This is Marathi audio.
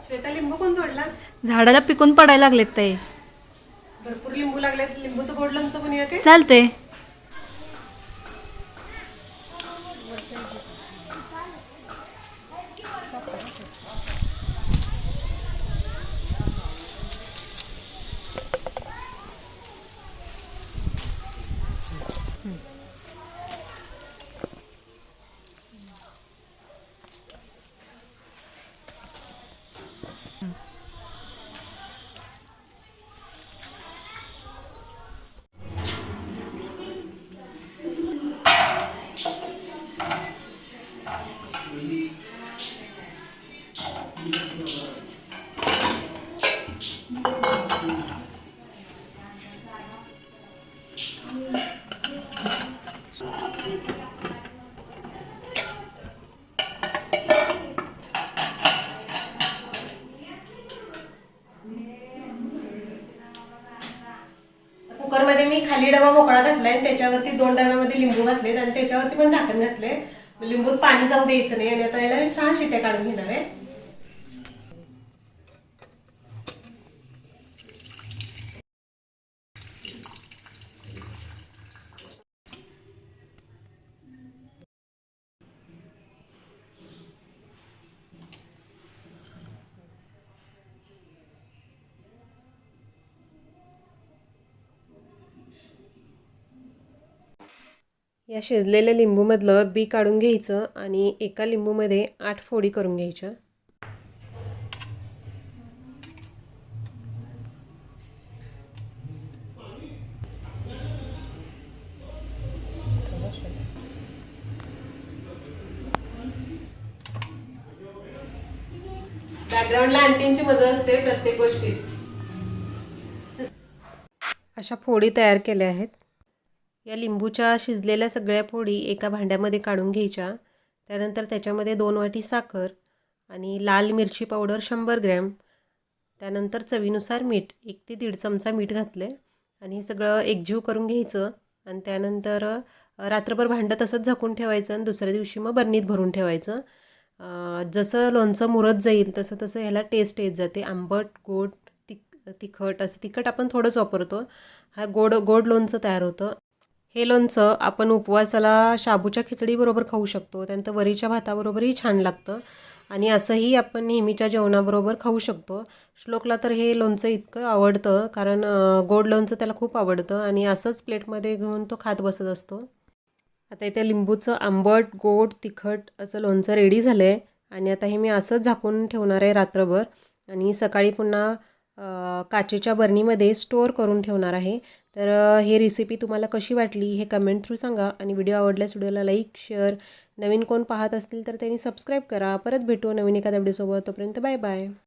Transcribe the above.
श्वेता लिंबू कोण तोडला? झाडाला पिकून पडायला लागलेत ते. भरपूर लिंबू लागलेत. लिंबूचं गोड लोणचं बनवूया काय? चालते. कुकरमध्ये मी खाली डबा मोकळा घातलाय, त्याच्यावरती 2 डब्यामध्ये लिंबू घातलेत आणि त्याच्यावरती पण झाकण घातले. लिंबूत पाणी जाऊ द्यायचं नाही आणि आता याला 6 शिट्या काढून घेणार आहे. या शिजलेल्या लिंबूमधलं बी काढून घ्यायचं आणि एका लिंबूमध्ये 8 फोडी करून घ्यायच्या. बॅकग्राऊंडला आंटींची मदत असते प्रत्येक गोष्टीत. अशा फोडी तयार केल्या आहेत. या लिंबूच्या शिजलेल्या सगळ्या फोडी एका भांड्यामध्ये काढून घ्यायच्या. त्यानंतर त्याच्यामध्ये 2 वाटी साखर आणि लाल मिरची पावडर 100 ग्रॅम, त्यानंतर चवीनुसार मीठ 1 ते 1.5 चमचा मीठ घातले आणि हे सगळं एकजीव करून घ्यायचं. आणि त्यानंतर रात्रभर भांडं तसंच झाकून ठेवायचं आणि दुसऱ्या दिवशी मग बरणीत भरून ठेवायचं. जसं लोणचं मुरत जाईल तसं तसं ह्याला टेस्ट येत जाते. आंबट, गोड, तिखट असं. तिखट आपण थोडंच वापरतो. हा गोड लोणचं तयार होतं. हे लोणचं आपण उपवासाला शाबूच्या खिचडीबरोबर खाऊ शकतो. त्यानंतर वरीच्या भाताबरोबरही छान लागतं आणि असंही आपण नेहमीच्या जेवणाबरोबर खाऊ शकतो. श्लोकला तर हे लोणचं इतकं आवडतं कारण गोड लोणचं त्याला खूप आवडतं आणि असंच प्लेटमध्ये घेऊन तो खात बसत असतो. आता इथे लिंबूचं आंबट, गोड, तिखट असं लोणचं रेडी झालं आहे आणि आता हे मी असंच झाकून ठेवणार आहे रात्रभर आणि सकाळी पुन्हा काचेच्या बरणीमध्ये स्टोअर करून ठेवणार आहे. तर ही रेसिपी तुम्हाला कशी वाटली हे कमेंट थ्रू सांगा आणि व्हिडिओ आवडल्यास व्हिडिओला लाईक, शेअर, नवीन कोण पाहत असतील तर त्यांनी सबस्क्राईब करा. परत भेटू नवीन एखाद्या व्हिडिओसोबत. तोपर्यंत बाय बाय.